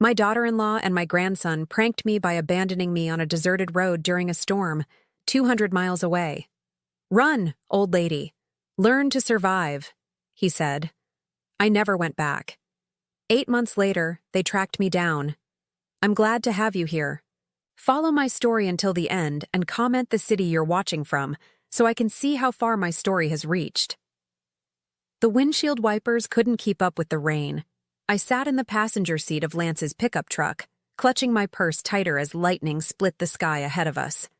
My daughter-in-law and my grandson pranked me by abandoning me on a deserted road during a storm, 200 miles away. "Run, old lady. Learn to survive," he said. I never went back. 8 months later, they tracked me down. I'm glad to have you here. Follow my story until the end and comment the city you're watching from so I can see how far my story has reached. The windshield wipers couldn't keep up with the rain. I sat in the passenger seat of Lance's pickup truck, clutching my purse tighter as lightning split the sky ahead of us.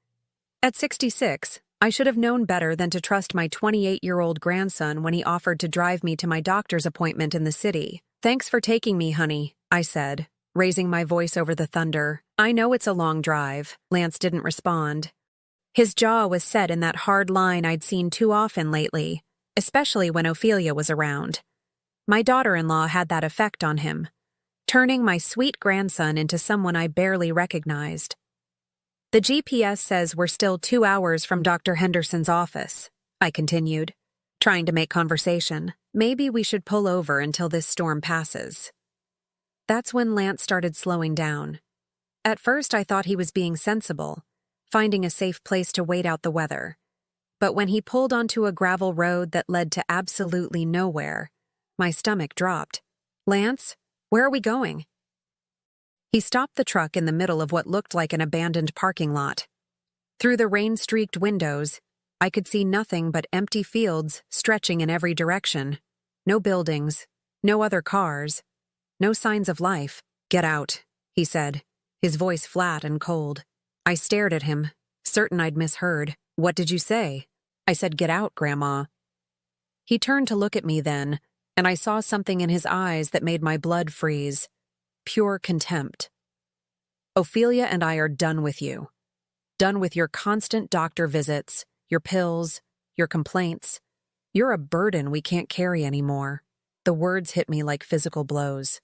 At 66, I should have known better than to trust my 28-year-old grandson when he offered to drive me to my doctor's appointment in the city. "Thanks for taking me, honey," I said, raising my voice over the thunder. "I know it's a long drive." Lance didn't respond. His jaw was set in that hard line I'd seen too often lately, especially when Ophelia was around. My daughter-in-law had that effect on him, turning my sweet grandson into someone I barely recognized. "The GPS says we're still 2 hours from Dr. Henderson's office," I continued, trying to make conversation. "Maybe we should pull over until this storm passes." That's when Lance started slowing down. At first I thought he was being sensible, finding a safe place to wait out the weather. But when he pulled onto a gravel road that led to absolutely nowhere, my stomach dropped. "Lance, where are we going?" He stopped the truck in the middle of what looked like an abandoned parking lot. Through the rain-streaked windows, I could see nothing but empty fields stretching in every direction. No buildings, no other cars, no signs of life. "Get out," he said, his voice flat and cold. I stared at him, certain I'd misheard. "What did you say?" I said, "Get out, Grandma." He turned to look at me then, and I saw something in his eyes that made my blood freeze. Pure contempt. "Ophelia and I are done with you. Done with your constant doctor visits, your pills, your complaints. You're a burden we can't carry anymore." The words hit me like physical blows.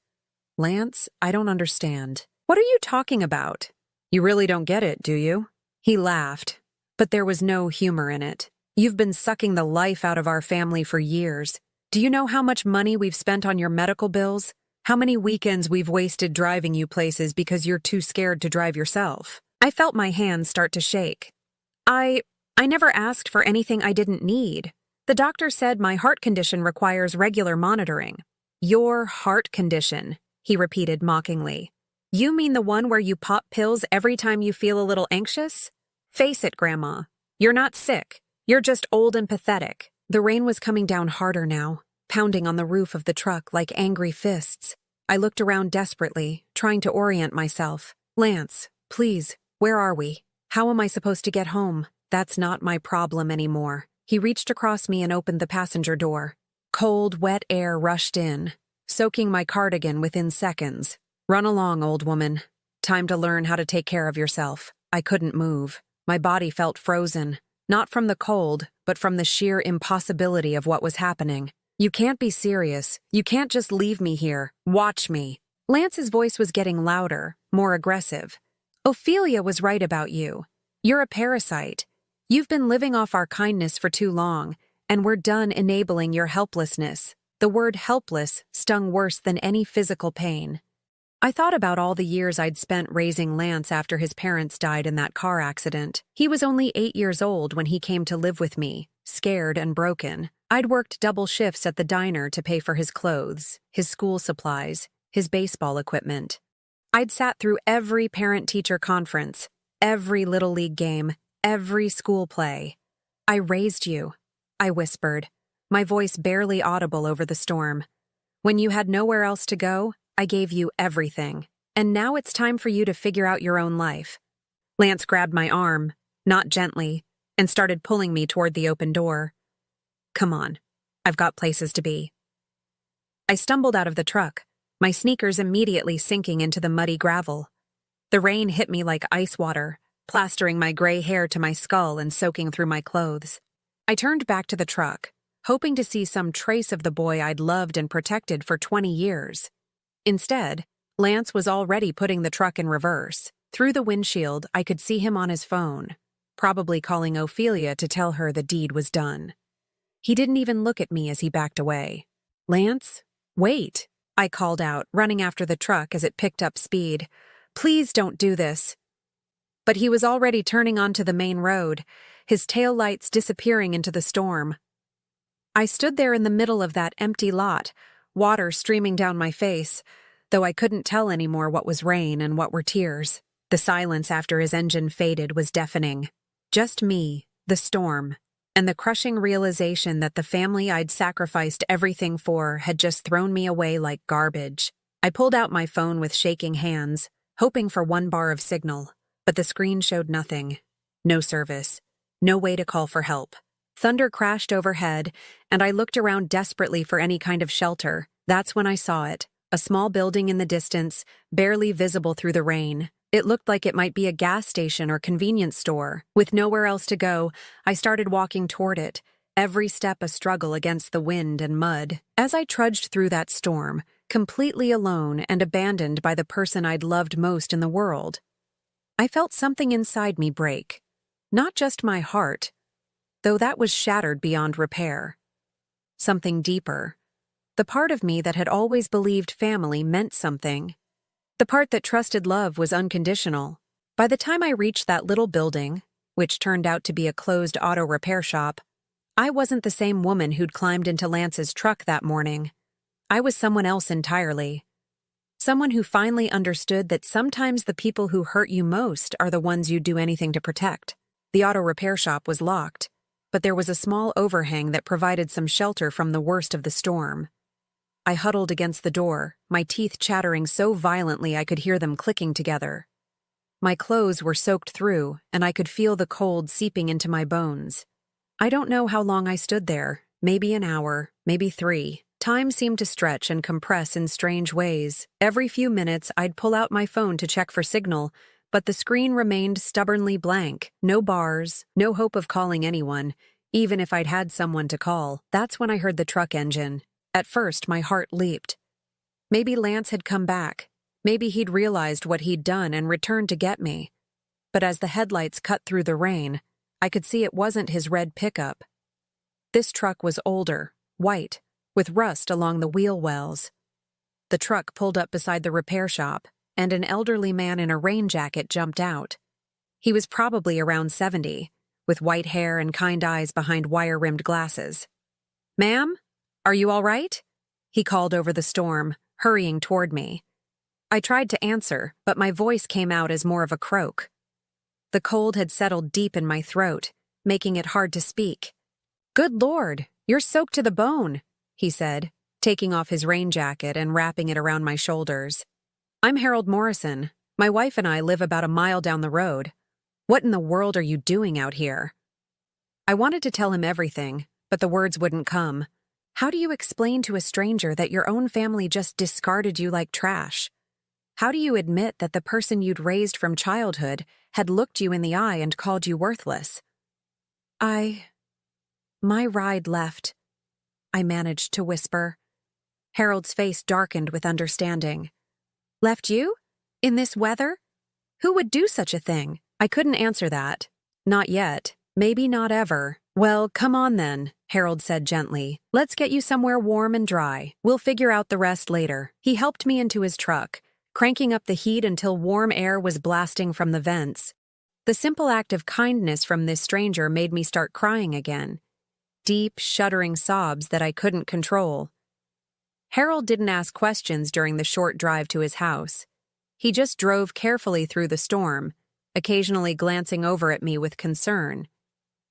"Lance, I don't understand. What are you talking about? You really don't get it, do you?" He laughed, but there was no humor in it. "You've been sucking the life out of our family for years. Do you know how much money we've spent on your medical bills? How many weekends we've wasted driving you places because you're too scared to drive yourself?" I felt my hands start to shake. I never asked for anything I didn't need. The doctor said my heart condition requires regular monitoring." "Your heart condition," he repeated mockingly. "You mean the one where you pop pills every time you feel a little anxious? Face it, Grandma. You're not sick. You're just old and pathetic." The rain was coming down harder now, pounding on the roof of the truck like angry fists. I looked around desperately, trying to orient myself. "Lance, please, where are we? How am I supposed to get home?" "That's not my problem anymore." He reached across me and opened the passenger door. Cold, wet air rushed in, soaking my cardigan within seconds. "Run along, old woman. Time to learn how to take care of yourself." I couldn't move. My body felt frozen, not from the cold, but from the sheer impossibility of what was happening. "You can't be serious. You can't just leave me here. Watch me." Lance's voice was getting louder, more aggressive. "Ophelia was right about you. You're a parasite. You've been living off our kindness for too long, and we're done enabling your helplessness." The word helpless stung worse than any physical pain. I thought about all the years I'd spent raising Lance after his parents died in that car accident. He was only 8 years old when he came to live with me, scared and broken. I'd worked double shifts at the diner to pay for his clothes, his school supplies, his baseball equipment. I'd sat through every parent-teacher conference, every Little League game, every school play. "I raised you," I whispered, my voice barely audible over the storm. "When you had nowhere else to go, I gave you everything. And now it's time for you to figure out your own life." Lance grabbed my arm, not gently, and started pulling me toward the open door. "Come on, I've got places to be." I stumbled out of the truck, my sneakers immediately sinking into the muddy gravel. The rain hit me like ice water, plastering my gray hair to my skull and soaking through my clothes. I turned back to the truck, hoping to see some trace of the boy I'd loved and protected for 20 years. Instead, Lance was already putting the truck in reverse. Through the windshield, I could see him on his phone, probably calling Ophelia to tell her the deed was done. He didn't even look at me as he backed away. "Lance, wait." I called out, running after the truck as it picked up speed. Please don't do this. But he was already turning onto the main road, his taillights disappearing into the storm. I stood there in the middle of that empty lot, water streaming down my face, though I couldn't tell anymore what was rain and what were tears. The silence after his engine faded was deafening. Just me, the storm, and the crushing realization that the family I'd sacrificed everything for had just thrown me away like garbage. I pulled out my phone with shaking hands, hoping for one bar of signal, but the screen showed nothing. No service. No way to call for help. Thunder crashed overhead, and I looked around desperately for any kind of shelter. That's when I saw it, a small building in the distance, barely visible through the rain. It looked like it might be a gas station or convenience store. With nowhere else to go, I started walking toward it, every step a struggle against the wind and mud. As I trudged through that storm, completely alone and abandoned by the person I'd loved most in the world, I felt something inside me break. Not just my heart, though that was shattered beyond repair. Something deeper. The part of me that had always believed family meant something. The part that trusted love was unconditional. By the time I reached that little building, which turned out to be a closed auto repair shop, I wasn't the same woman who'd climbed into Lance's truck that morning. I was someone else entirely. Someone who finally understood that sometimes the people who hurt you most are the ones you'd do anything to protect. The auto repair shop was locked, but there was a small overhang that provided some shelter from the worst of the storm. I huddled against the door, my teeth chattering so violently I could hear them clicking together. My clothes were soaked through, and I could feel the cold seeping into my bones. I don't know how long I stood there, maybe an hour, maybe 3. Time seemed to stretch and compress in strange ways. Every few minutes, I'd pull out my phone to check for signal, but the screen remained stubbornly blank. No bars, no hope of calling anyone, even if I'd had someone to call. That's when I heard the truck engine. At first, my heart leaped. Maybe Lance had come back. Maybe he'd realized what he'd done and returned to get me. But as the headlights cut through the rain, I could see it wasn't his red pickup. This truck was older, white, with rust along the wheel wells. The truck pulled up beside the repair shop, and an elderly man in a rain jacket jumped out. He was probably around 70, with white hair and kind eyes behind wire-rimmed glasses. "Ma'am? Are you all right?" he called over the storm, hurrying toward me. I tried to answer, but my voice came out as more of a croak. The cold had settled deep in my throat, making it hard to speak. "Good Lord, you're soaked to the bone," he said, taking off his rain jacket and wrapping it around my shoulders. "I'm Harold Morrison. My wife and I live about a mile down the road. What in the world are you doing out here?" I wanted to tell him everything, but the words wouldn't come. How do you explain to a stranger that your own family just discarded you like trash? How do you admit that the person you'd raised from childhood had looked you in the eye and called you worthless? My ride left," I managed to whisper. Harold's face darkened with understanding. "Left you? In this weather? Who would do such a thing?" I couldn't answer that. Not yet. Maybe not ever. "Well, come on then," Harold said gently. "Let's get you somewhere warm and dry. We'll figure out the rest later." He helped me into his truck, cranking up the heat until warm air was blasting from the vents. The simple act of kindness from this stranger made me start crying again. Deep, shuddering sobs that I couldn't control. Harold didn't ask questions during the short drive to his house. He just drove carefully through the storm, occasionally glancing over at me with concern.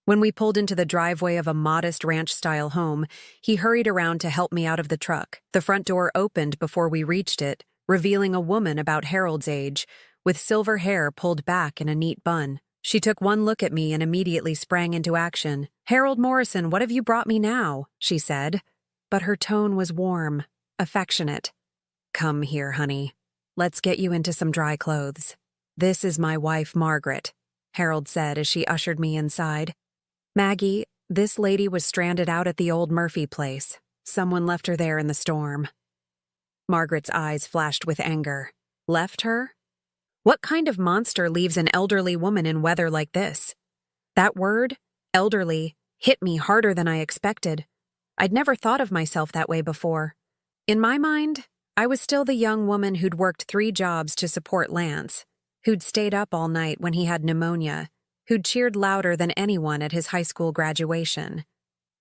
When we pulled into the driveway of a modest ranch-style home, he hurried around to help me out of the truck. The front door opened before we reached it, revealing a woman about Harold's age, with silver hair pulled back in a neat bun. She took one look at me and immediately sprang into action. "Harold Morrison, what have you brought me now?" she said. But her tone was warm, affectionate. "Come here, honey. Let's get you into some dry clothes. This is my wife, Margaret," Harold said as she ushered me inside. "Maggie, this lady was stranded out at the old Murphy place. Someone left her there in the storm." Margaret's eyes flashed with anger. Left her? What kind of monster leaves an elderly woman in weather like this? That word, elderly, hit me harder than I expected. I'd never thought of myself that way before. In my mind, I was still the young woman who'd worked 3 jobs to support Lance, who'd stayed up all night when he had pneumonia, who'd cheered louder than anyone at his high school graduation.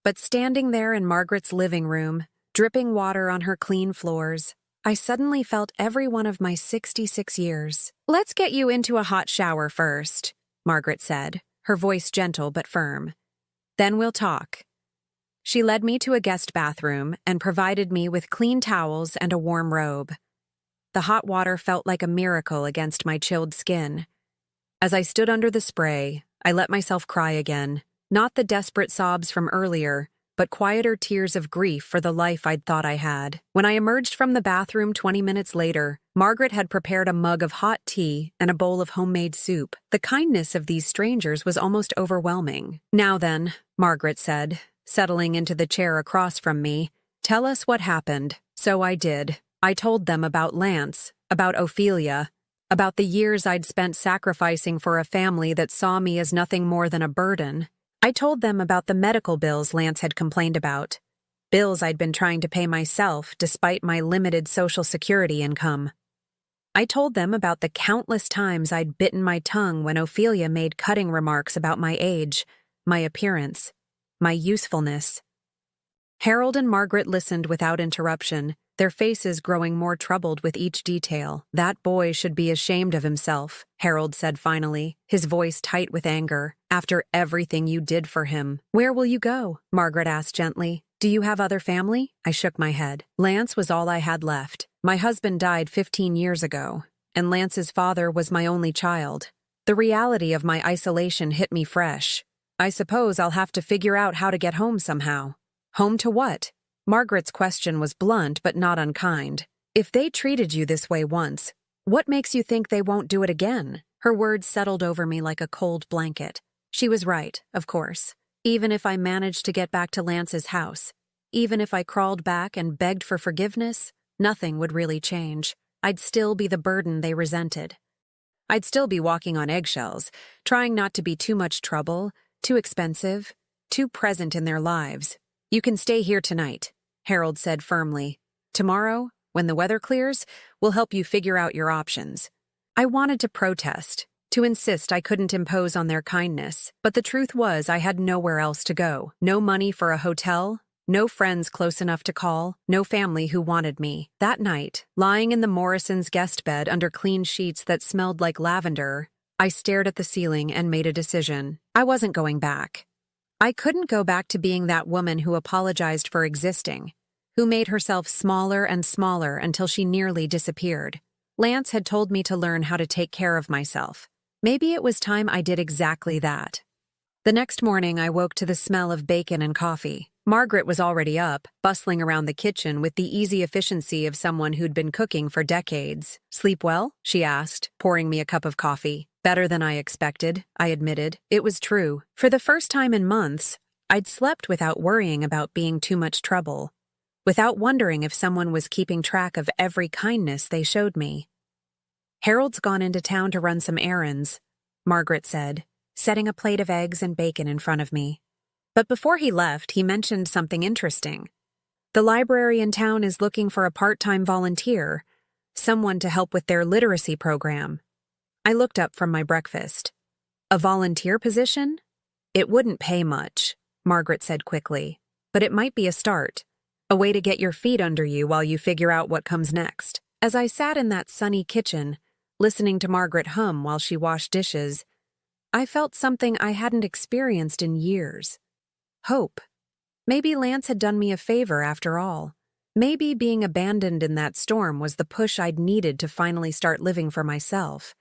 But standing there in Margaret's living room, dripping water on her clean floors, I suddenly felt every one of my 66 years. "Let's get you into a hot shower first," Margaret said, her voice gentle but firm. "Then we'll talk." She led me to a guest bathroom and provided me with clean towels and a warm robe. The hot water felt like a miracle against my chilled skin. As I stood under the spray, I let myself cry again, not the desperate sobs from earlier, but quieter tears of grief for the life I'd thought I had. When I emerged from the bathroom 20 minutes later, Margaret had prepared a mug of hot tea and a bowl of homemade soup. The kindness of these strangers was almost overwhelming. "Now then," Margaret said, settling into the chair across from me, "tell us what happened." So I did. I told them about Lance, about Ophelia, about the years I'd spent sacrificing for a family that saw me as nothing more than a burden. I told them about the medical bills Lance had complained about, bills I'd been trying to pay myself despite my limited Social Security income. I told them about the countless times I'd bitten my tongue when Ophelia made cutting remarks about my age, my appearance, my usefulness. Harold and Margaret listened without interruption, their faces growing more troubled with each detail. "That boy should be ashamed of himself," Harold said finally, his voice tight with anger, "after everything you did for him." "Where will you go?" Margaret asked gently. "Do you have other family?" I shook my head. Lance was all I had left. My husband died 15 years ago, and Lance's father was my only child. The reality of my isolation hit me fresh. "I suppose I'll have to figure out how to get home somehow." "Home to what?" Margaret's question was blunt but not unkind. "If they treated you this way once, what makes you think they won't do it again?" Her words settled over me like a cold blanket. She was right, of course. Even if I managed to get back to Lance's house, even if I crawled back and begged for forgiveness, nothing would really change. I'd still be the burden they resented. I'd still be walking on eggshells, trying not to be too much trouble, too expensive, too present in their lives. "You can stay here tonight," Harold said firmly. "Tomorrow, when the weather clears, we'll help you figure out your options." I wanted to protest, to insist I couldn't impose on their kindness, but the truth was I had nowhere else to go. No money for a hotel, no friends close enough to call, no family who wanted me. That night, lying in the Morrisons' guest bed under clean sheets that smelled like lavender, I stared at the ceiling and made a decision. I wasn't going back. I couldn't go back to being that woman who apologized for existing, who made herself smaller and smaller until she nearly disappeared. Lance had told me to learn how to take care of myself. Maybe it was time I did exactly that. The next morning, I woke to the smell of bacon and coffee. Margaret was already up, bustling around the kitchen with the easy efficiency of someone who'd been cooking for decades. "Sleep well?" she asked, pouring me a cup of coffee. "Better than I expected," I admitted. It was true. For the first time in months, I'd slept without worrying about being too much trouble, without wondering if someone was keeping track of every kindness they showed me. "Harold's gone into town to run some errands," Margaret said, setting a plate of eggs and bacon in front of me. "But before he left, he mentioned something interesting. The library in town is looking for a part-time volunteer, someone to help with their literacy program." I looked up from my breakfast. "A volunteer position?" "It wouldn't pay much," Margaret said quickly, "but it might be a start, a way to get your feet under you while you figure out what comes next." As I sat in that sunny kitchen, listening to Margaret hum while she washed dishes, I felt something I hadn't experienced in years. Hope. Maybe Lance had done me a favor after all. Maybe being abandoned in that storm was the push I'd needed to finally start living for myself.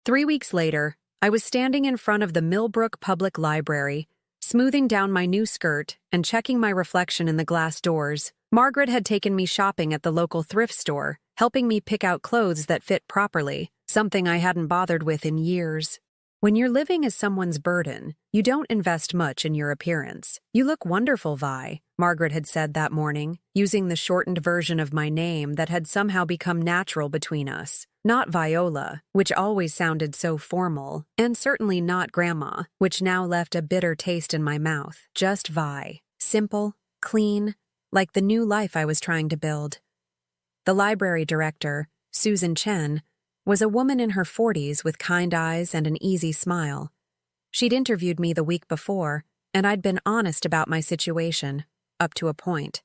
3 weeks later, I was standing in front of the Millbrook Public Library, smoothing down my new skirt and checking my reflection in the glass doors. Margaret had taken me shopping at the local thrift store, helping me pick out clothes that fit properly, something I hadn't bothered with in years. When you're living as someone's burden, you don't invest much in your appearance. "You look wonderful, Vi," Margaret had said that morning, using the shortened version of my name that had somehow become natural between us. Not Viola, which always sounded so formal, and certainly not Grandma, which now left a bitter taste in my mouth. Just Vi. Simple, clean, like the new life I was trying to build. The library director, Susan Chen, was a woman in her 40s with kind eyes and an easy smile. She'd interviewed me the week before, and I'd been honest about my situation, up to a point.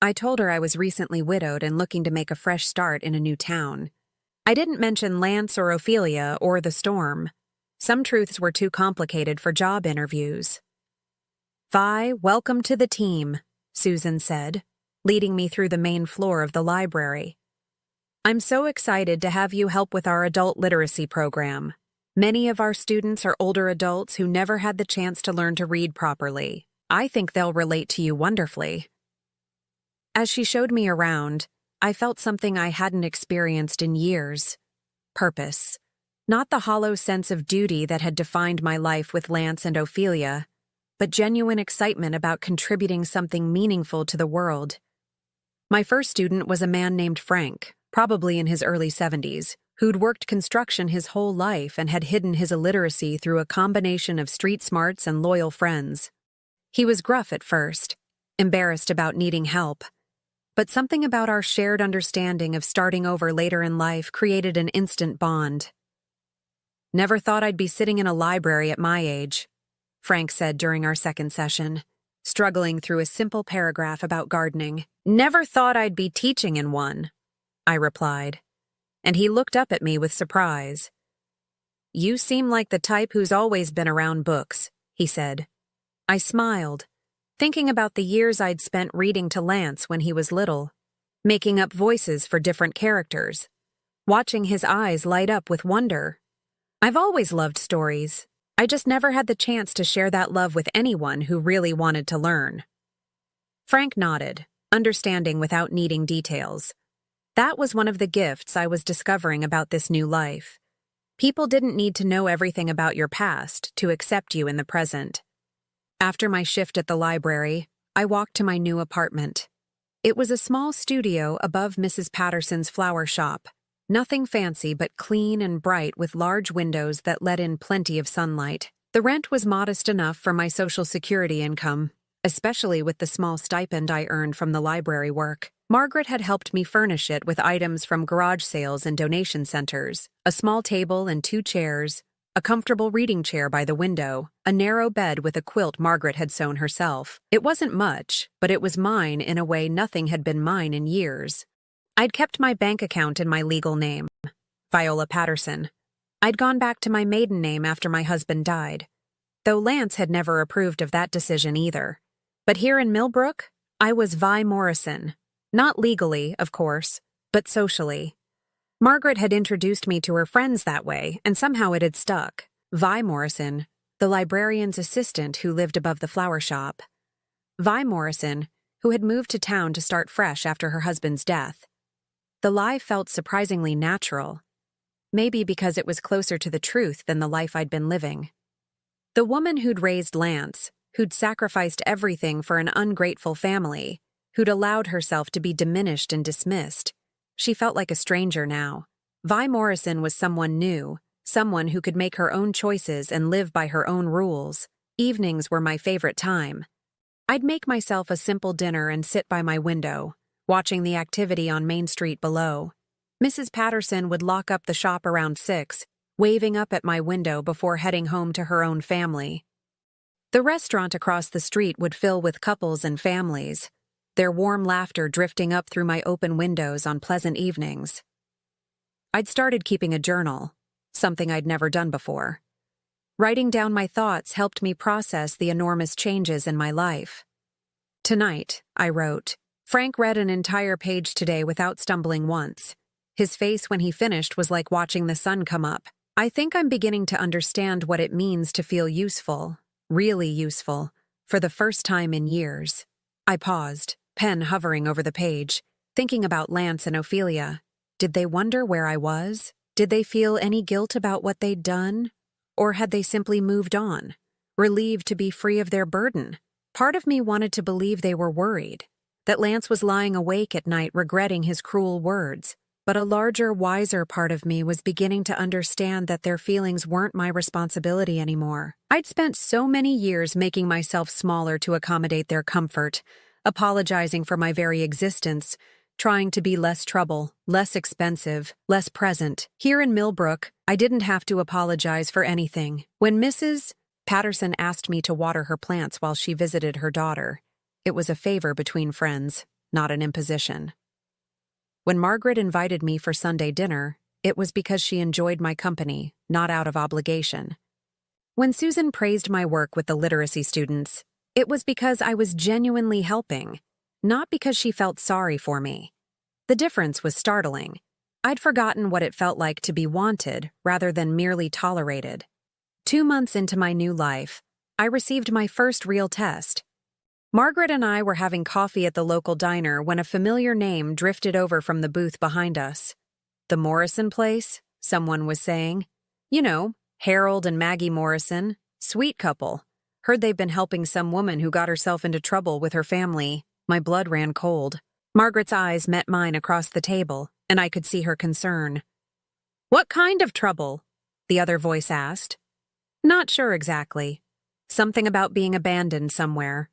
I told her I was recently widowed and looking to make a fresh start in a new town. I didn't mention Lance or Ophelia or the storm. Some truths were too complicated for job interviews. "Vi, welcome to the team," Susan said, leading me through the main floor of the library. "I'm so excited to have you help with our adult literacy program. Many of our students are older adults who never had the chance to learn to read properly. I think they'll relate to you wonderfully." As she showed me around, I felt something I hadn't experienced in years. Purpose. Not the hollow sense of duty that had defined my life with Lance and Ophelia, but genuine excitement about contributing something meaningful to the world. My first student was a man named Frank, probably in his early 70s, who'd worked construction his whole life and had hidden his illiteracy through a combination of street smarts and loyal friends. He was gruff at first, embarrassed about needing help, but something about our shared understanding of starting over later in life created an instant bond. "Never thought I'd be sitting in a library at my age," Frank said during our second session, struggling through a simple paragraph about gardening. "Never thought I'd be teaching in one," I replied, and he looked up at me with surprise. "You seem like the type who's always been around books," he said. I smiled, thinking about the years I'd spent reading to Lance when he was little, making up voices for different characters, watching his eyes light up with wonder. I've always loved stories. I just never had the chance to share that love with anyone who really wanted to learn. Frank nodded, understanding without needing details. That was one of the gifts I was discovering about this new life. People didn't need to know everything about your past to accept you in the present. After my shift at the library, I walked to my new apartment. It was a small studio above Mrs. Patterson's flower shop. Nothing fancy but clean and bright with large windows that let in plenty of sunlight. The rent was modest enough for my Social Security income, especially with the small stipend I earned from the library work. Margaret had helped me furnish it with items from garage sales and donation centers, a small table and 2 chairs, a comfortable reading chair by the window, a narrow bed with a quilt Margaret had sewn herself. It wasn't much, but it was mine in a way nothing had been mine in years. I'd kept my bank account in my legal name, Viola Patterson. I'd gone back to my maiden name after my husband died, though Lance had never approved of that decision either. But here in Millbrook, I was Vi Morrison. Not legally, of course, but socially. Margaret had introduced me to her friends that way, and somehow it had stuck. Vi Morrison, the librarian's assistant who lived above the flower shop. Vi Morrison, who had moved to town to start fresh after her husband's death. The lie felt surprisingly natural, maybe because it was closer to the truth than the life I'd been living. The woman who'd raised Lance, who'd sacrificed everything for an ungrateful family, who'd allowed herself to be diminished and dismissed, she felt like a stranger now. Vi Morrison was someone new, someone who could make her own choices and live by her own rules. Evenings were my favorite time. I'd make myself a simple dinner and sit by my window, watching the activity on Main Street below. Mrs. Patterson would lock up the shop around 6, waving up at my window before heading home to her own family. The restaurant across the street would fill with couples and families, their warm laughter drifting up through my open windows on pleasant evenings. I'd started keeping a journal, something I'd never done before. Writing down my thoughts helped me process the enormous changes in my life. "Tonight," I wrote, "Frank read an entire page today without stumbling once. His face when he finished was like watching the sun come up. I think I'm beginning to understand what it means to feel useful, really useful, for the first time in years." I paused, pen hovering over the page, thinking about Lance and Ophelia. Did they wonder where I was? Did they feel any guilt about what they'd done? Or had they simply moved on, relieved to be free of their burden? Part of me wanted to believe they were worried, that Lance was lying awake at night regretting his cruel words, but a larger, wiser part of me was beginning to understand that their feelings weren't my responsibility anymore. I'd spent so many years making myself smaller to accommodate their comfort, apologizing for my very existence, trying to be less trouble, less expensive, less present. Here in Millbrook, I didn't have to apologize for anything. When Mrs. Patterson asked me to water her plants while she visited her daughter, it was a favor between friends, not an imposition. When Margaret invited me for Sunday dinner, it was because she enjoyed my company, not out of obligation. When Susan praised my work with the literacy students, it was because I was genuinely helping, not because she felt sorry for me. The difference was startling. I'd forgotten what it felt like to be wanted rather than merely tolerated. 2 months into my new life, I received my first real test. Margaret and I were having coffee at the local diner when a familiar name drifted over from the booth behind us. "The Morrison place," someone was saying. "You know, Harold and Maggie Morrison, sweet couple. Heard they've been helping some woman who got herself into trouble with her family." My blood ran cold. Margaret's eyes met mine across the table, and I could see her concern. "What kind of trouble?" the other voice asked. "Not sure exactly. Something about being abandoned somewhere.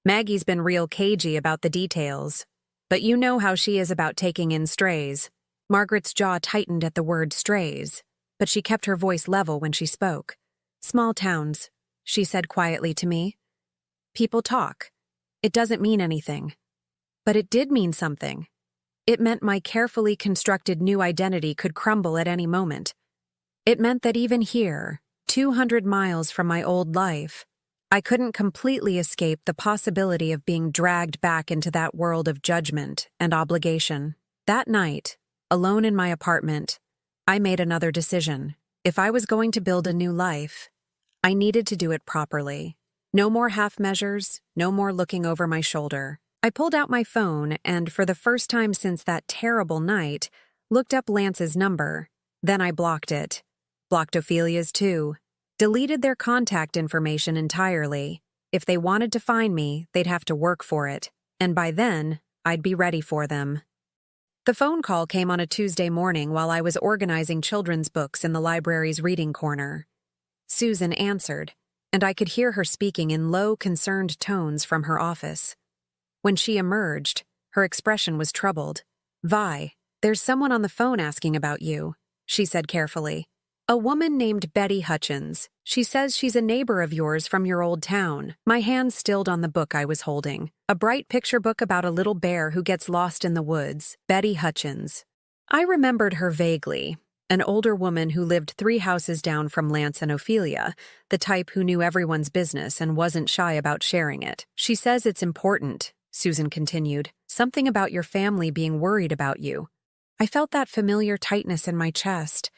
Maggie's been real cagey about the details, but you know how she is about taking in strays." Margaret's jaw tightened at the word strays, but she kept her voice level when she spoke. "Small towns," she said quietly to me. "People talk. It doesn't mean anything." But it did mean something. It meant my carefully constructed new identity could crumble at any moment. It meant that even here, 200 miles from my old life, I couldn't completely escape the possibility of being dragged back into that world of judgment and obligation. That night, alone in my apartment, I made another decision. If I was going to build a new life, I needed to do it properly. No more half measures, no more looking over my shoulder. I pulled out my phone and, for the first time since that terrible night, looked up Lance's number. Then I blocked it. Blocked Ophelia's too. Deleted their contact information entirely. If they wanted to find me, they'd have to work for it. And by then, I'd be ready for them. The phone call came on a Tuesday morning while I was organizing children's books in the library's reading corner. Susan answered, and I could hear her speaking in low, concerned tones from her office. When she emerged, her expression was troubled. "Vi, there's someone on the phone asking about you," she said carefully. "A woman named Betty Hutchins. She says she's a neighbor of yours from your old town." My hand stilled on the book I was holding. A bright picture book about a little bear who gets lost in the woods. Betty Hutchins. I remembered her vaguely. An older woman who lived 3 houses down from Lance and Ophelia, the type who knew everyone's business and wasn't shy about sharing it. "She says it's important," Susan continued. "Something about your family being worried about you." I felt that familiar tightness in my chest.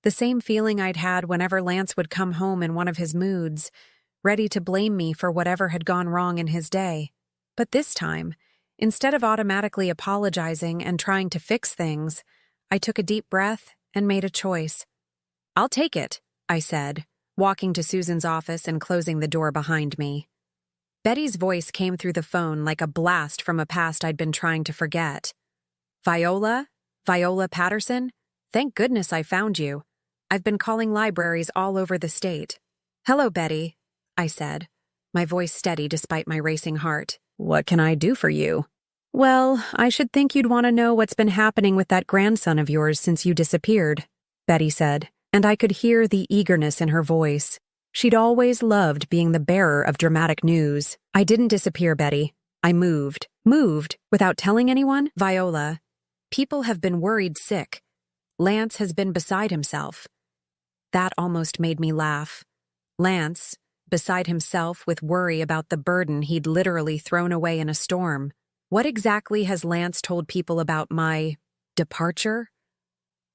The same feeling I'd had whenever Lance would come home in one of his moods, ready to blame me for whatever had gone wrong in his day. But this time, instead of automatically apologizing and trying to fix things, I took a deep breath and made a choice. "I'll take it," I said, walking to Susan's office and closing the door behind me. Betty's voice came through the phone like a blast from a past I'd been trying to forget. "Viola? Viola Patterson? Thank goodness I found you. I've been calling libraries all over the state." "Hello, Betty," I said, my voice steady despite my racing heart. "What can I do for you?" "Well, I should think you'd want to know what's been happening with that grandson of yours since you disappeared," Betty said, and I could hear the eagerness in her voice. She'd always loved being the bearer of dramatic news. "I didn't disappear, Betty. I moved." "Moved? Without telling anyone?" "Viola, people have been worried sick. Lance has been beside himself." That almost made me laugh. Lance, beside himself with worry about the burden he'd literally thrown away in a storm. What exactly has Lance told people about my departure?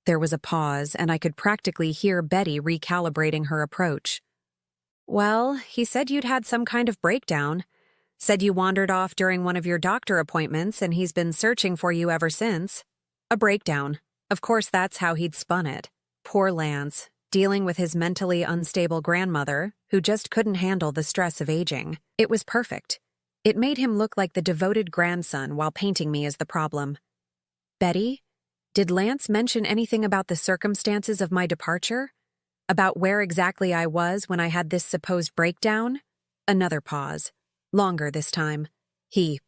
There was a pause, and I could practically hear Betty recalibrating her approach. "Well, he said you'd had some kind of breakdown. Said you wandered off during one of your doctor appointments, and he's been searching for you ever since." A breakdown. Of course, that's how he'd spun it. Poor Lance, dealing with his mentally unstable grandmother, who just couldn't handle the stress of aging. It was perfect. It made him look like the devoted grandson while painting me as the problem. "Betty, did Lance mention anything about the circumstances of my departure? About where exactly I was when I had this supposed breakdown?" Another pause. Longer this time. He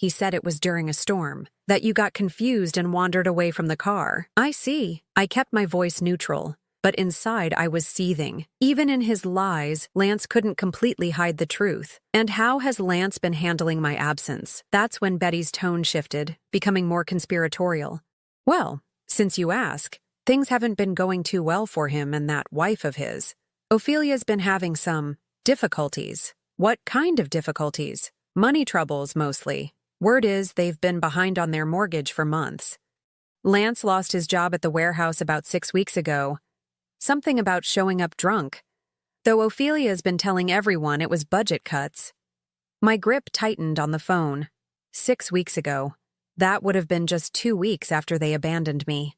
said it was during a storm. That you got confused and wandered away from the car. I see. I kept my voice neutral, but inside I was seething. Even in his lies, Lance couldn't completely hide the truth. And how has Lance been handling my absence? That's when Betty's tone shifted, becoming more conspiratorial. Well, since you ask, things haven't been going too well for him and that wife of his. Ophelia's been having some difficulties. What kind of difficulties? Money troubles, mostly. Word is they've been behind on their mortgage for months. Lance lost his job at the warehouse about 6 weeks ago. Something about showing up drunk. Though Ophelia's been telling everyone it was budget cuts. My grip tightened on the phone. 6 weeks ago. That would have been just 2 weeks after they abandoned me.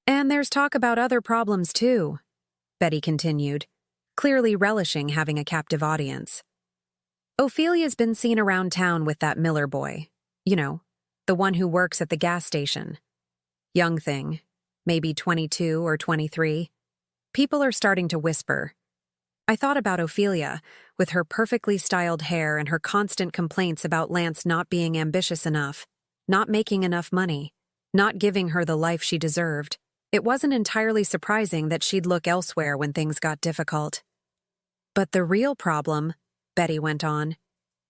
And there's talk about other problems too, Betty continued, clearly relishing having a captive audience. Ophelia's been seen around town with that Miller boy. You know, the one who works at the gas station. Young thing, maybe 22 or 23. People are starting to whisper. I thought about Ophelia, with her perfectly styled hair and her constant complaints about Lance not being ambitious enough, not making enough money, not giving her the life she deserved. It wasn't entirely surprising that she'd look elsewhere when things got difficult. But the real problem, Betty went on,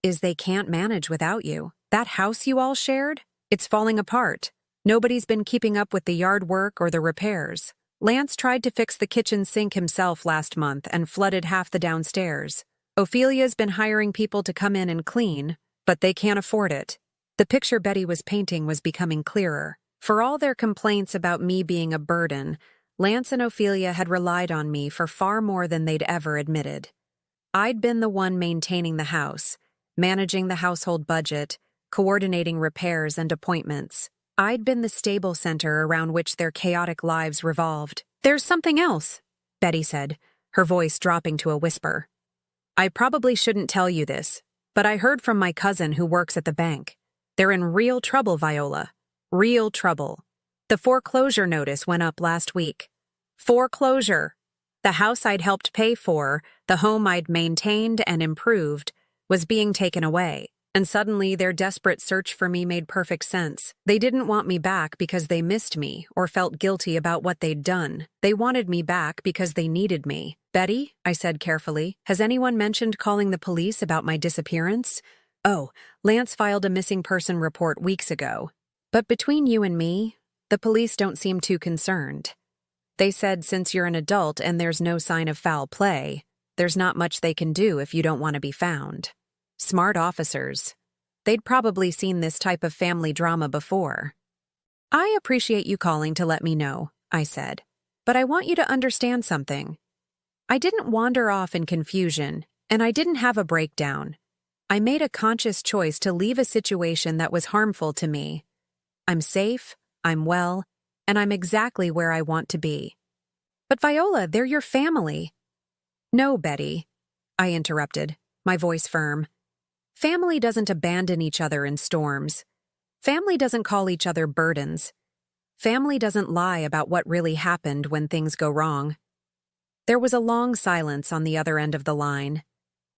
is they can't manage without you. That house you all shared? It's falling apart. Nobody's been keeping up with the yard work or the repairs. Lance tried to fix the kitchen sink himself last month and flooded half the downstairs. Ophelia's been hiring people to come in and clean, but they can't afford it. The picture Betty was painting was becoming clearer. For all their complaints about me being a burden, Lance and Ophelia had relied on me for far more than they'd ever admitted. I'd been the one maintaining the house, managing the household budget, coordinating repairs and appointments. I'd been the stable center around which their chaotic lives revolved. There's something else, Betty said, her voice dropping to a whisper. I probably shouldn't tell you this, but I heard from my cousin who works at the bank. They're in real trouble, Viola. Real trouble. The foreclosure notice went up last week. Foreclosure. The house I'd helped pay for, the home I'd maintained and improved, was being taken away. And suddenly their desperate search for me made perfect sense. They didn't want me back because they missed me or felt guilty about what they'd done. They wanted me back because they needed me. Betty, I said carefully, has anyone mentioned calling the police about my disappearance? Oh, Lance filed a missing person report weeks ago. But between you and me, the police don't seem too concerned. They said since you're an adult and there's no sign of foul play, there's not much they can do if you don't want to be found. Smart officers. They'd probably seen this type of family drama before. I appreciate you calling to let me know, I said, but I want you to understand something. I didn't wander off in confusion, and I didn't have a breakdown. I made a conscious choice to leave a situation that was harmful to me. I'm safe, I'm well, and I'm exactly where I want to be. But Viola, they're your family. No, Betty, I interrupted, my voice firm. Family doesn't abandon each other in storms. Family doesn't call each other burdens. Family doesn't lie about what really happened when things go wrong. There was a long silence on the other end of the line.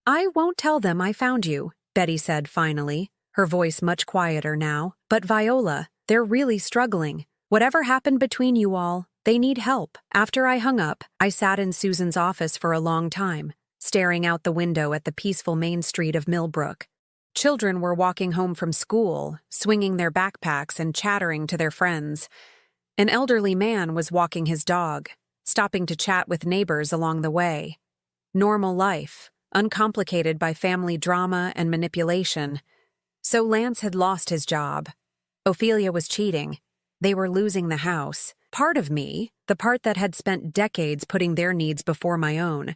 I won't tell them I found you, Betty said finally, her voice much quieter now. But Viola, they're really struggling. Whatever happened between you all, they need help. After I hung up, I sat in Susan's office for a long time, staring out the window at the peaceful main street of Millbrook. Children were walking home from school, swinging their backpacks and chattering to their friends. An elderly man was walking his dog, stopping to chat with neighbors along the way. Normal life, uncomplicated by family drama and manipulation. So Lance had lost his job. Ophelia was cheating. They were losing the house. Part of me, the part that had spent decades putting their needs before my own,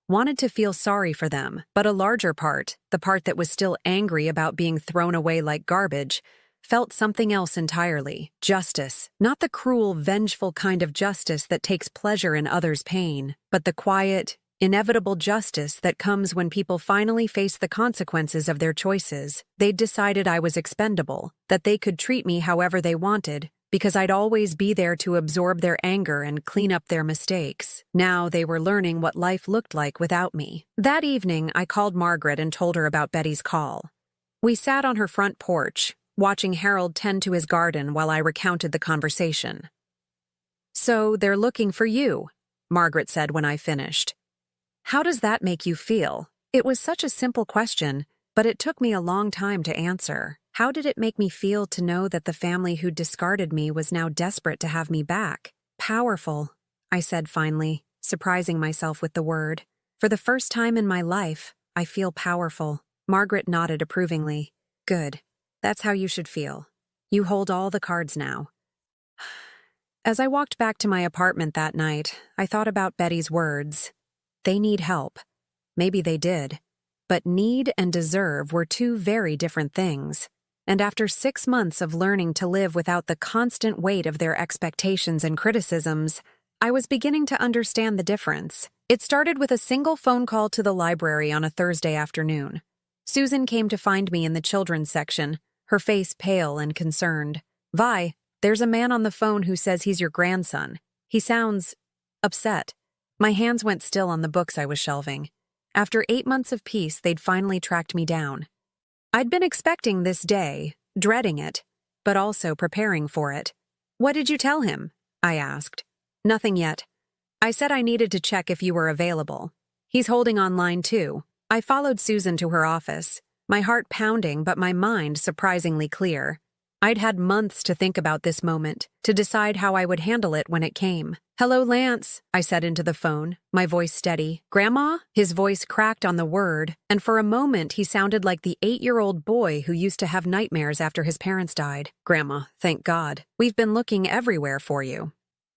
wanted to feel sorry for them, but a larger part, the part that was still angry about being thrown away like garbage, felt something else entirely. Justice. Not the cruel, vengeful kind of justice that takes pleasure in others' pain, but the quiet, inevitable justice that comes when people finally face the consequences of their choices. They'd decided I was expendable, that they could treat me however they wanted, because I'd always be there to absorb their anger and clean up their mistakes. Now they were learning what life looked like without me. That evening, I called Margaret and told her about Betty's call. We sat on her front porch, watching Harold tend to his garden while I recounted the conversation. "So they're looking for you," Margaret said when I finished. "How does that make you feel?" It was such a simple question, but it took me a long time to answer. How did it make me feel to know that the family who discarded me was now desperate to have me back? "Powerful," I said finally, surprising myself with the word. "For the first time in my life, I feel powerful." Margaret nodded approvingly. "Good. That's how you should feel. You hold all the cards now." As I walked back to my apartment that night, I thought about Betty's words. They need help. Maybe they did. But need and deserve were two very different things. And after 6 months of learning to live without the constant weight of their expectations and criticisms, I was beginning to understand the difference. It started with a single phone call to the library on a Thursday afternoon. Susan came to find me in the children's section, her face pale and concerned. "Vi, there's a man on the phone who says he's your grandson. He sounds upset." My hands went still on the books I was shelving. After 8 months of peace, they'd finally tracked me down. I'd been expecting this day, dreading it, but also preparing for it. "What did you tell him?" I asked. "Nothing yet. I said I needed to check if you were available. He's holding online too." I followed Susan to her office, my heart pounding but my mind surprisingly clear. I'd had months to think about this moment, to decide how I would handle it when it came. "Hello, Lance," I said into the phone, my voice steady. "Grandma?" His voice cracked on the word, and for a moment he sounded like the 8-year-old boy who used to have nightmares after his parents died. "Grandma, thank God. We've been looking everywhere for you."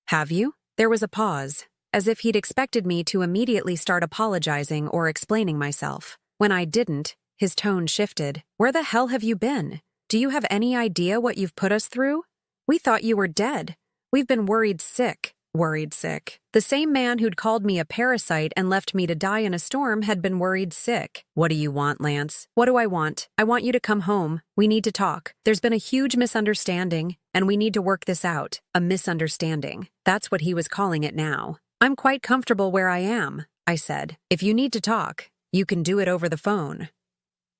"Have you?" There was a pause, as if he'd expected me to immediately start apologizing or explaining myself. When I didn't, his tone shifted. "Where the hell have you been? Do you have any idea what you've put us through? We thought you were dead. We've been worried sick." The same man who'd called me a parasite and left me to die in a storm had been worried sick. "What do you want, Lance?" "What do I want? I want you to come home. We need to talk. There's been a huge misunderstanding, and we need to work this out." A misunderstanding. That's what he was calling it now. "I'm quite comfortable where I am," I said. "If you need to talk, you can do it over the phone."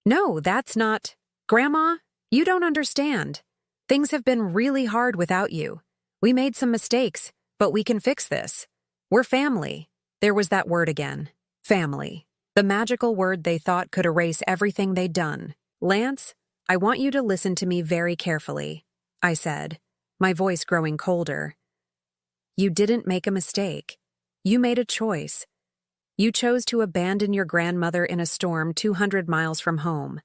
"No, that's not—" "Grandma, you don't understand. Things have been really hard without you. We made some mistakes, but we can fix this. We're family." There was that word again. Family. The magical word they thought could erase everything they'd done. "Lance, I want you to listen to me very carefully," I said, my voice growing colder. "You didn't make a mistake. You made a choice. You chose to abandon your grandmother in a storm 200 miles from home.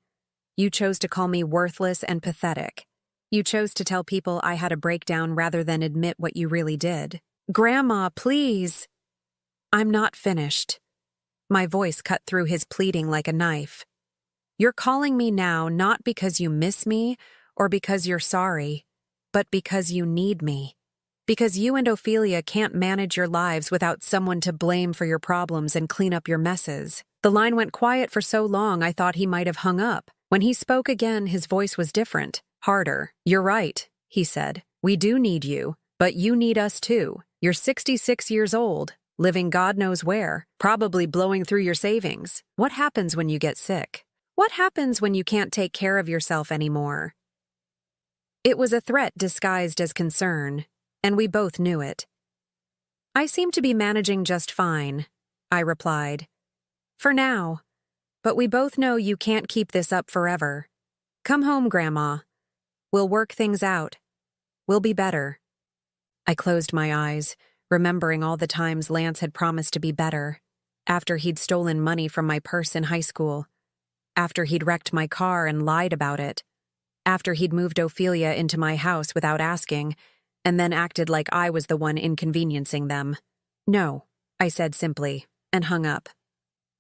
You chose to call me worthless and pathetic. You chose to tell people I had a breakdown rather than admit what you really did." "Grandma, please." "I'm not finished." My voice cut through his pleading like a knife. "You're calling me now not because you miss me or because you're sorry, but because you need me. Because you and Ophelia can't manage your lives without someone to blame for your problems and clean up your messes." The line went quiet for so long I thought he might have hung up. When he spoke again, his voice was different, harder. "You're right," he said. "We do need you, but you need us too. You're 66 years old, living God knows where, probably blowing through your savings. What happens when you get sick? What happens when you can't take care of yourself anymore?" It was a threat disguised as concern, and we both knew it. "I seem to be managing just fine," I replied. "For now. But we both know you can't keep this up forever. Come home, Grandma. We'll work things out. We'll be better." I closed my eyes, remembering all the times Lance had promised to be better. After he'd stolen money from my purse in high school. After he'd wrecked my car and lied about it. After he'd moved Ophelia into my house without asking, and then acted like I was the one inconveniencing them. "No," I said simply, and hung up.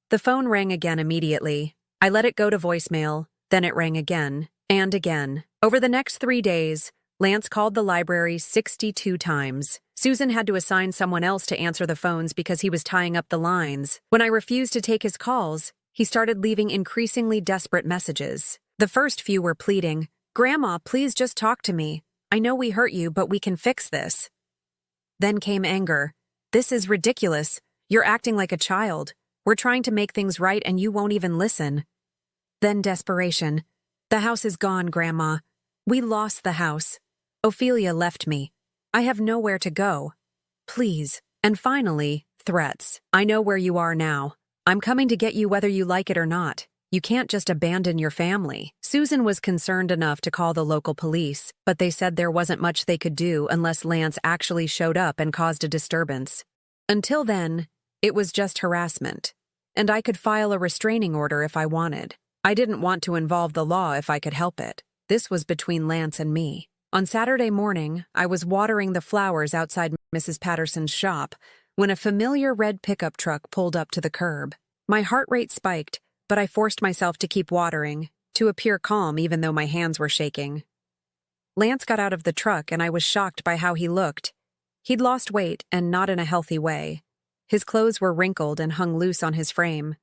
The phone rang again immediately. I let it go to voicemail, then it rang again, and again. Over the next 3 days, Lance called the library 62 times. Susan had to assign someone else to answer the phones because he was tying up the lines. When I refused to take his calls, he started leaving increasingly desperate messages. The first few were pleading, "Grandma, please just talk to me. I know we hurt you, but we can fix this." Then came anger. "This is ridiculous. You're acting like a child. We're trying to make things right and you won't even listen." Then desperation. "The house is gone, Grandma. We lost the house. Ophelia left me. I have nowhere to go. Please. And finally, threats. I know where you are now. I'm coming to get you whether you like it or not. You can't just abandon your family. Susan was concerned enough to call the local police, but they said there wasn't much they could do unless Lance actually showed up and caused a disturbance. Until then, it was just harassment, and I could file a restraining order if I wanted. I didn't want to involve the law if I could help it. This was between Lance and me. On Saturday morning, I was watering the flowers outside Mrs. Patterson's shop when a familiar red pickup truck pulled up to the curb. My heart rate spiked, but I forced myself to keep watering, to appear calm even though my hands were shaking. Lance got out of the truck and I was shocked by how he looked. He'd lost weight and not in a healthy way. His clothes were wrinkled and hung loose on his frame.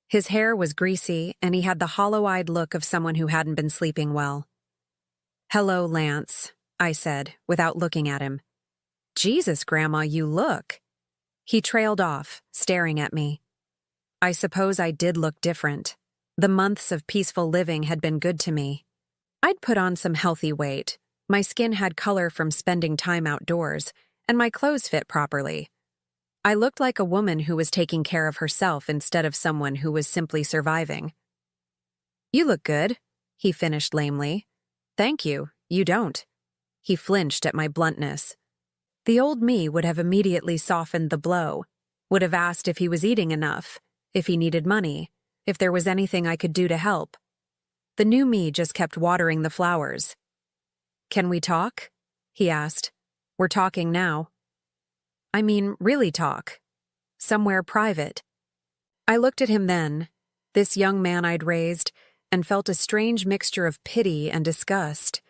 His hair was greasy and he had the hollow-eyed look of someone who hadn't been sleeping well. "Hello, Lance," I said, without looking at him. "Jesus, Grandma, you look." He trailed off, staring at me. I suppose I did look different. The months of peaceful living had been good to me. I'd put on some healthy weight. My skin had color from spending time outdoors, and my clothes fit properly. I looked like a woman who was taking care of herself instead of someone who was simply surviving. "You look good," he finished lamely. "Thank you, you don't." He flinched at my bluntness. The old me would have immediately softened the blow, would have asked if he was eating enough, if he needed money, if there was anything I could do to help. The new me just kept watering the flowers. "Can we talk?" he asked. "We're talking now." I mean, really talk. Somewhere private. I looked at him then, this young man I'd raised, and felt a strange mixture of pity and disgust.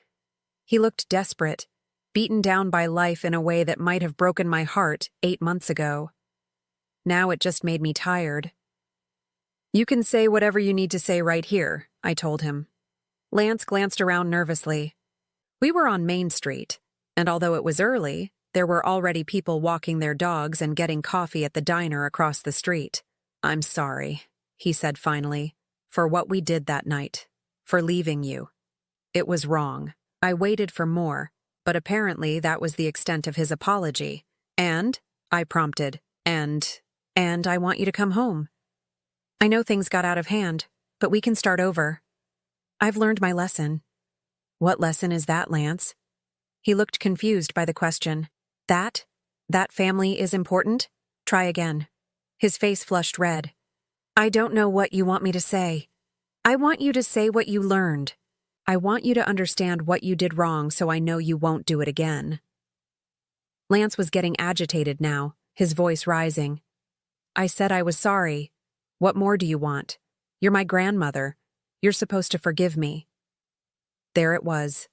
He looked desperate, beaten down by life in a way that might have broken my heart 8 months ago. Now it just made me tired. "You can say whatever you need to say right here," I told him. Lance glanced around nervously. We were on Main Street, and although it was early, there were already people walking their dogs and getting coffee at the diner across the street. "I'm sorry," he said finally, "for what we did that night, for leaving you. It was wrong." I waited for more, but apparently that was the extent of his apology. "And?" I prompted. And I want you to come home. I know things got out of hand, but we can start over. I've learned my lesson." "What lesson is that, Lance?" He looked confused by the question. That family is important? Try again." His face flushed red. "I don't know what you want me to say. I want you to say what you learned. I want you to understand what you did wrong so I know you won't do it again." Lance was getting agitated now, his voice rising. "I said I was sorry. What more do you want? You're my grandmother. You're supposed to forgive me." There it was.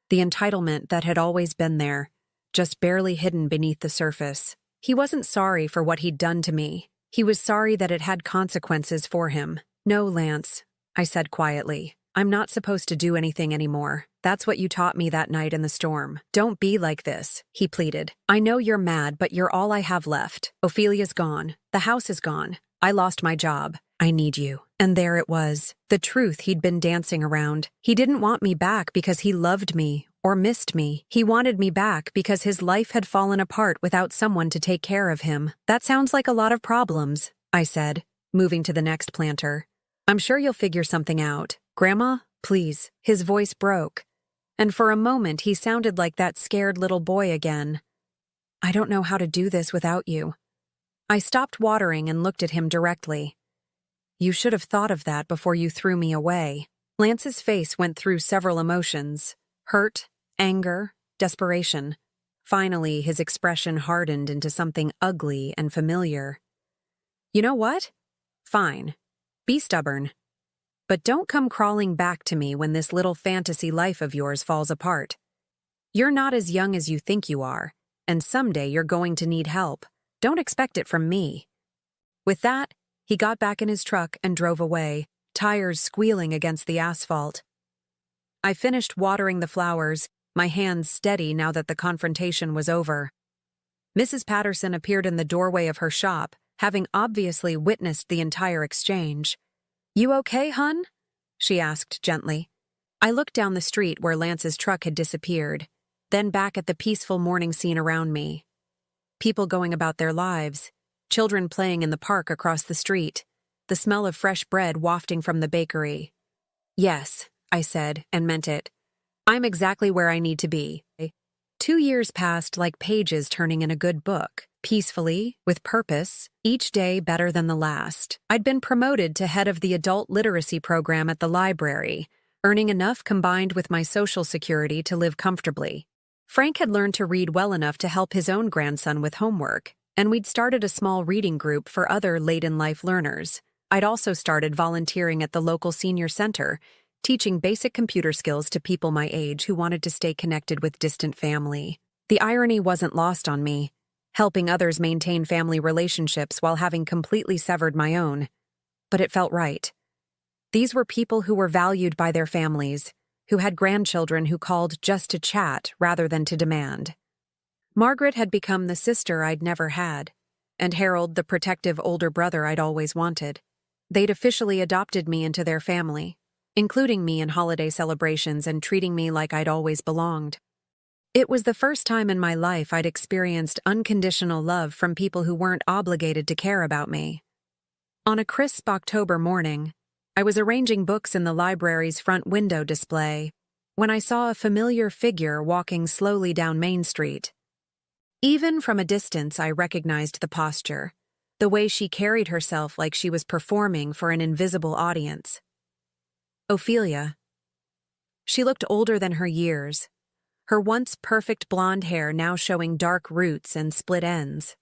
The entitlement that had always been there, just barely hidden beneath the surface. He wasn't sorry for what he'd done to me. He was sorry that it had consequences for him. "No, Lance," I said quietly. "I'm not supposed to do anything anymore. That's what you taught me that night in the storm. Don't be like this," he pleaded. "I know you're mad, but you're all I have left. Ophelia's gone. The house is gone. I lost my job. I need you." And there it was, the truth he'd been dancing around. He didn't want me back because he loved me or missed me. He wanted me back because his life had fallen apart without someone to take care of him. "That sounds like a lot of problems," I said, moving to the next planter. "I'm sure you'll figure something out. Grandma, please." His voice broke, and for a moment he sounded like that scared little boy again. "I don't know how to do this without you." I stopped watering and looked at him directly. "You should have thought of that before you threw me away." Lance's face went through several emotions: hurt, anger, desperation. Finally, his expression hardened into something ugly and familiar. "You know what? Fine. Be stubborn. But don't come crawling back to me when this little fantasy life of yours falls apart. You're not as young as you think you are, and someday you're going to need help. Don't expect it from me." With that, he got back in his truck and drove away, tires squealing against the asphalt. I finished watering the flowers, my hands steady now that the confrontation was over. Mrs. Patterson appeared in the doorway of her shop, having obviously witnessed the entire exchange. "You okay, hun?" she asked gently. I looked down the street where Lance's truck had disappeared, then back at the peaceful morning scene around me. People going about their lives, children playing in the park across the street, the smell of fresh bread wafting from the bakery. Yes, I said, and meant it. I'm exactly where I need to be. 2 years passed like pages turning in a good book, peacefully, with purpose, each day better than the last. I'd been promoted to head of the adult literacy program at the library, earning enough combined with my social security to live comfortably. Frank had learned to read well enough to help his own grandson with homework, and we'd started a small reading group for other late-in-life learners. I'd also started volunteering at the local senior center, teaching basic computer skills to people my age who wanted to stay connected with distant family. The irony wasn't lost on me, helping others maintain family relationships while having completely severed my own. But it felt right. These were people who were valued by their families, who had grandchildren who called just to chat rather than to demand. Margaret had become the sister I'd never had, and Harold the protective older brother I'd always wanted. They'd officially adopted me into their family, including me in holiday celebrations and treating me like I'd always belonged. It was the first time in my life I'd experienced unconditional love from people who weren't obligated to care about me. On a crisp October morning, I was arranging books in the library's front window display when I saw a familiar figure walking slowly down Main Street. Even from a distance, I recognized the posture, the way she carried herself like she was performing for an invisible audience. Ophelia. She looked older than her years, her once perfect blonde hair now showing dark roots and split ends.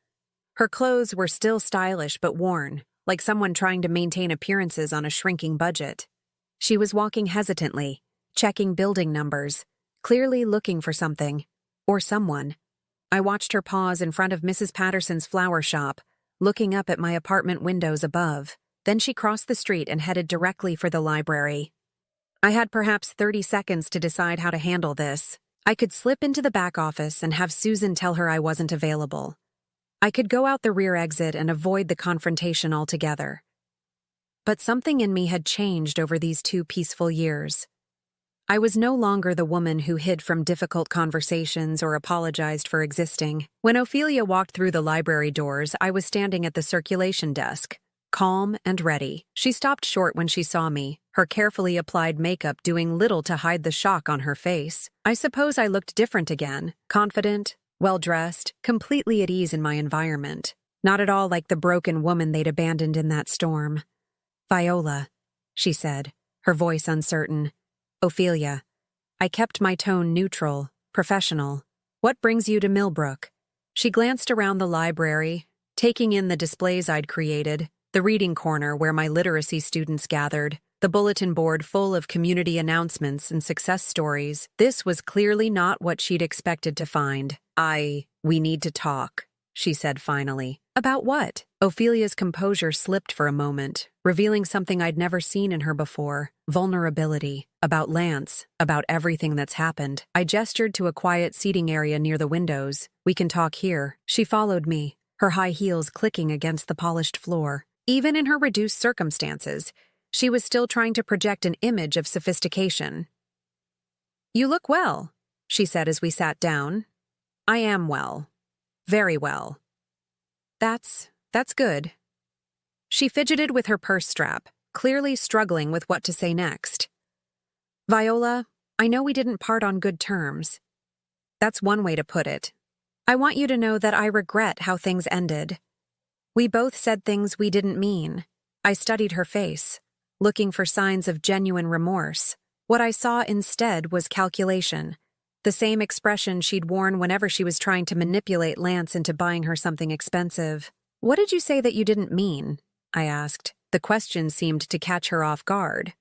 Her clothes were still stylish but worn, like someone trying to maintain appearances on a shrinking budget. She was walking hesitantly, checking building numbers, clearly looking for something, or someone. I watched her pause in front of Mrs. Patterson's flower shop, looking up at my apartment windows above. Then she crossed the street and headed directly for the library. I had perhaps 30 seconds to decide how to handle this. I could slip into the back office and have Susan tell her I wasn't available. I could go out the rear exit and avoid the confrontation altogether. But something in me had changed over these 2 peaceful years. I was no longer the woman who hid from difficult conversations or apologized for existing. When Ophelia walked through the library doors, I was standing at the circulation desk, calm and ready. She stopped short when she saw me, her carefully applied makeup doing little to hide the shock on her face. I suppose I looked different again, confident, well-dressed, completely at ease in my environment. Not at all like the broken woman they'd abandoned in that storm. "Viola," she said, her voice uncertain. "Ophelia." I kept my tone neutral, professional. "What brings you to Millbrook?" She glanced around the library, taking in the displays I'd created, the reading corner where my literacy students gathered, the bulletin board full of community announcements and success stories. This was clearly not what she'd expected to find. We need to talk," she said finally. "About what?" Ophelia's composure slipped for a moment, revealing something I'd never seen in her before. Vulnerability. About Lance. About everything that's happened. I gestured to a quiet seating area near the windows. "We can talk here." She followed me, her high heels clicking against the polished floor. Even in her reduced circumstances, she was still trying to project an image of sophistication. "You look well," she said as we sat down. "I am well. Very well." That's good." She fidgeted with her purse strap, clearly struggling with what to say next. "Viola, I know we didn't part on good terms. That's one way to put it. I want you to know that I regret how things ended. We both said things we didn't mean." I studied her face, looking for signs of genuine remorse. What I saw instead was calculation, the same expression she'd worn whenever she was trying to manipulate Lance into buying her something expensive. "What did you say that you didn't mean?" I asked. The question seemed to catch her off guard.